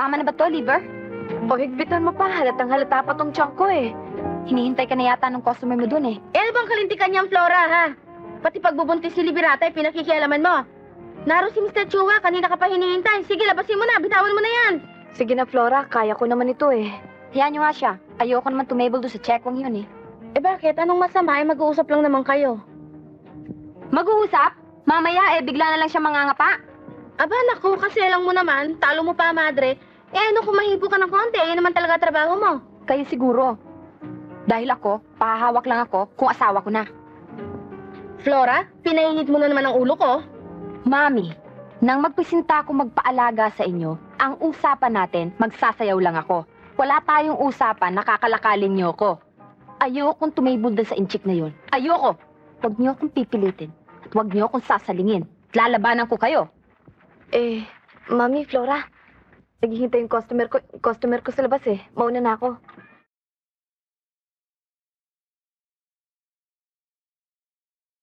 Tama na ba to, liver? O higpitan mo pa, halatang halata pa tong tiyan ko eh. Hinihintay ka na yata ng customer mo dun eh. Eh, ano bang kalintikan niyang Flora, ha? Pati pagbubuntis ni Liberata ay pinakikialaman mo. Naro si Mr. Chua, kanina ka pa hinihintay. Sige, labasin mo na, bitawan mo na yan. Sige na, Flora, kaya ko naman ito eh. Hayaan nyo nga siya. Ayoko naman tumable doon sa checkwang yun eh. Eh bakit? Anong masama? Eh, mag-uusap lang naman kayo. Mag-uusap? Mamaya eh, bigla na lang siya mangangapa. Aba, naku, kasi lang mo naman. Talo mo pa, madre. Eh, ano kung mahipo ka ng konti? Yan naman talaga trabaho mo. Kayo siguro. Dahil ako, pahahawak lang ako kung asawa ko na. Flora, pinainit mo na naman ang ulo ko. Mami, nang magpisinta ako magpaalaga sa inyo, ang usapan natin, magsasayaw lang ako. Wala tayong usapan, nakakalakalin niyo ko. Ayokong tumable doon sa inchik na yun. Ayoko. Huwag niyo akong pipilitin. At huwag niyo akong sasalingin. Lalabanan ko kayo. Eh, Mami, Flora, naghihintay yung customer ko sa labas eh. Mauna na ako.